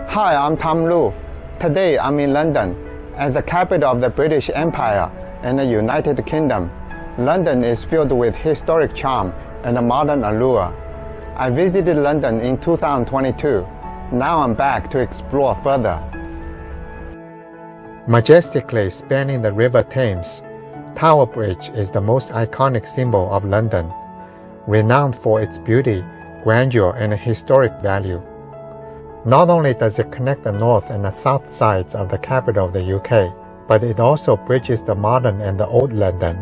Hi, I'm Tom Lu. Today I'm in London. As the capital of the British Empire and the United Kingdom, London is filled with historic charm and modern allure. I visited London in 2022. Now I'm back to explore further. Majestically spanning the River Thames, Tower Bridge is the most iconic symbol of London, renowned for its beauty, grandeur, and historic value. Not only does it connect the north and the south sides of the capital of the UK, but it also bridges the modern and the old London.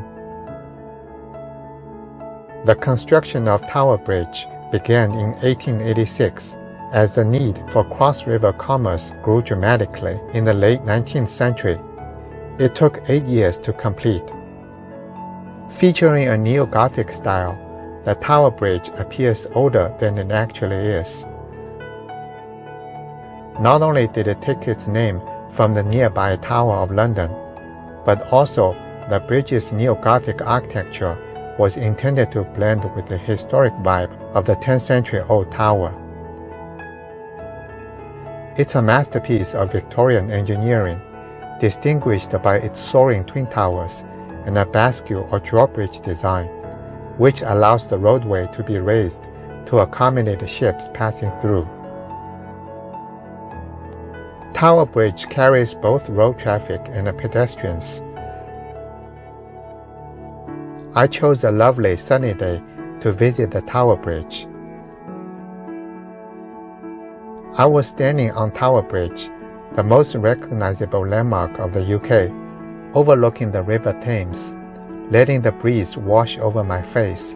The construction of Tower Bridge began in 1886 as the need for cross-river commerce grew dramatically in the late 19th century. It took 8 years to complete. Featuring a neo-Gothic style, the Tower Bridge appears older than it actually is. Not only did it take its name from the nearby Tower of London, but also the bridge's neo-Gothic architecture was intended to blend with the historic vibe of the 10th century old tower. It's a masterpiece of Victorian engineering, distinguished by its soaring twin towers and a bascule or drawbridge design, which allows the roadway to be raised to accommodate ships passing through. Tower Bridge carries both road traffic and pedestrians. I chose a lovely sunny day to visit the Tower Bridge. I was standing on Tower Bridge, the most recognizable landmark of the UK, overlooking the River Thames, letting the breeze wash over my face,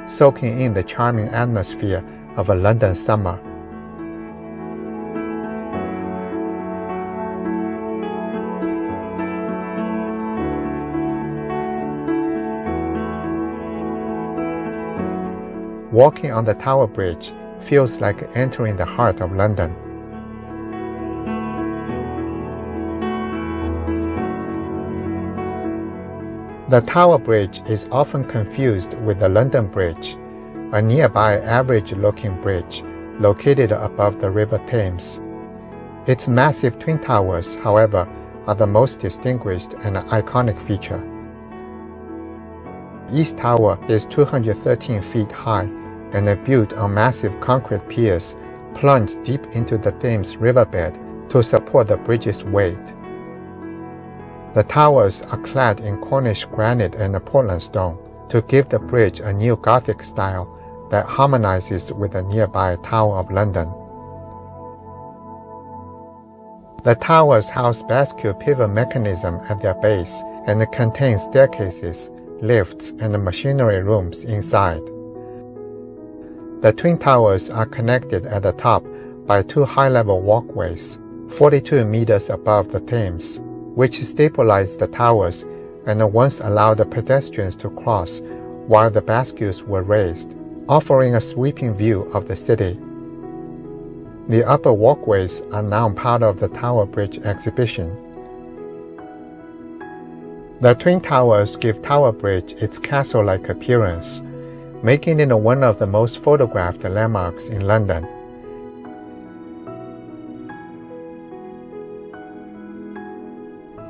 soaking in the charming atmosphere of a London summer. Walking on the Tower Bridge feels like entering the heart of London. The Tower Bridge is often confused with the London Bridge, a nearby average-looking bridge located above the River Thames. Its massive twin towers, however, are the most distinguished and iconic feature. East Tower is 213 feet high and built on massive concrete piers plunged deep into the Thames riverbed to support the bridge's weight. The towers are clad in Cornish granite and Portland stone to give the bridge a neo-Gothic style that harmonizes with the nearby Tower of London. The towers house bascule pivot mechanism at their base and contain staircases, lifts, and machinery rooms inside. The twin towers are connected at the top by two high-level walkways, 42 meters above the Thames, which stabilized the towers and once allowed the pedestrians to cross while the bascules were raised, offering a sweeping view of the city. The upper walkways are now part of the Tower Bridge exhibition. The twin towers give Tower Bridge its castle-like appearance, making it one of the most photographed landmarks in London.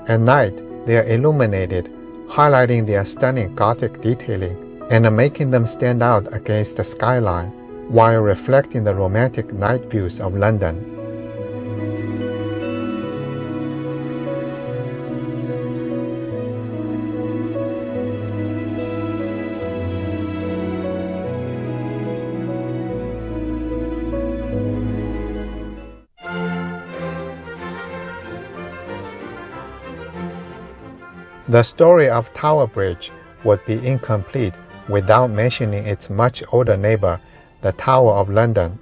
At night, they are illuminated, highlighting their stunning Gothic detailing and making them stand out against the skyline, while reflecting the romantic night views of London. The story of Tower Bridge would be incomplete without mentioning its much older neighbor, the Tower of London,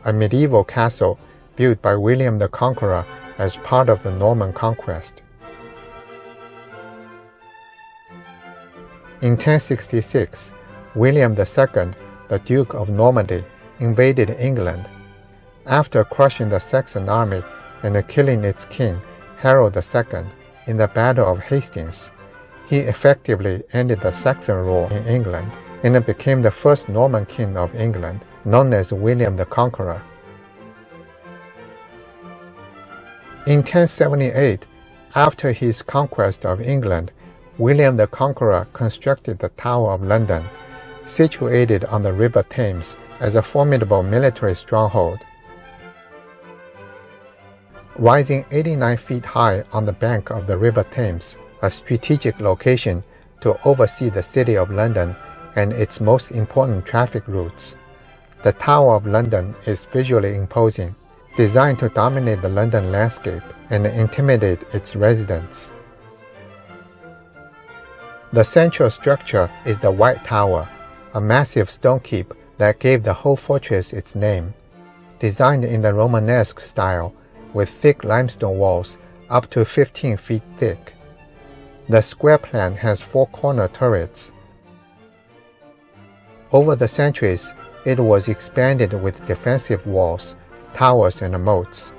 a medieval castle built by William the Conqueror as part of the Norman conquest. In 1066, William II, the Duke of Normandy, invaded England. After crushing the Saxon army and killing its king, Harold II, in the Battle of Hastings, he effectively ended the Saxon rule in England and became the first Norman king of England, known as William the Conqueror. In 1078, after his conquest of England, William the Conqueror constructed the Tower of London, situated on the River Thames as a formidable military stronghold. Rising 89 feet high on the bank of the River Thames, a strategic location to oversee the City of London and its most important traffic routes, the Tower of London is visually imposing, designed to dominate the London landscape and intimidate its residents. The central structure is the White Tower, a massive stone keep that gave the whole fortress its name. Designed in the Romanesque style, with thick limestone walls up to 15 feet thick. The square plan has 4 corner turrets. Over the centuries, it was expanded with defensive walls, towers, and moats.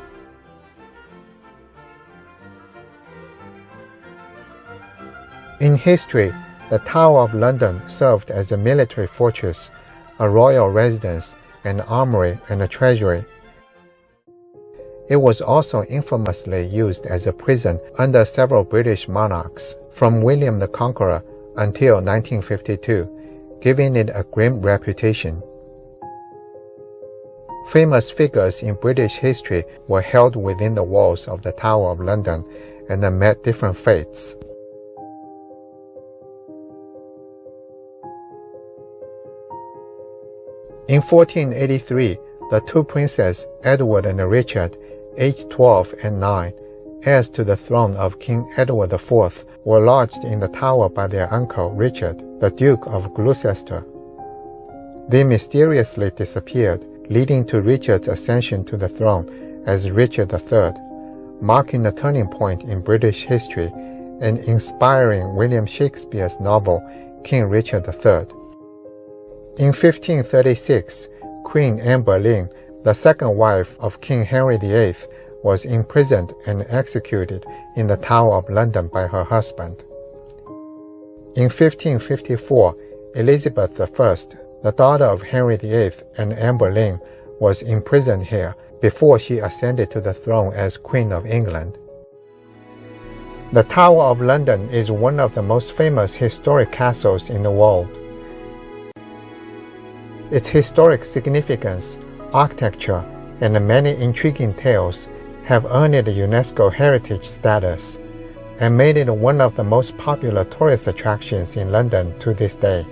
In history, the Tower of London served as a military fortress, a royal residence, an armory, and a treasury. It was also infamously used as a prison under several British monarchs, from William the Conqueror until 1952, giving it a grim reputation. Famous figures in British history were held within the walls of the Tower of London and met different fates. In 1483, the 2 princes, Edward and Richard, aged 12 and 9, heirs to the throne of King Edward IV, were lodged in the tower by their uncle Richard, the Duke of Gloucester. They mysteriously disappeared, leading to Richard's ascension to the throne as Richard III, marking a turning point in British history and inspiring William Shakespeare's novel King Richard III. In 1536, Queen Anne Boleyn, the second wife of King Henry VIII, was imprisoned and executed in the Tower of London by her husband. In 1554, Elizabeth I, the daughter of Henry VIII and Anne Boleyn, was imprisoned here before she ascended to the throne as Queen of England. The Tower of London is one of the most famous historic castles in the world. Its historic significance, architecture, and many intriguing tales have earned it UNESCO heritage status and made it one of the most popular tourist attractions in London to this day.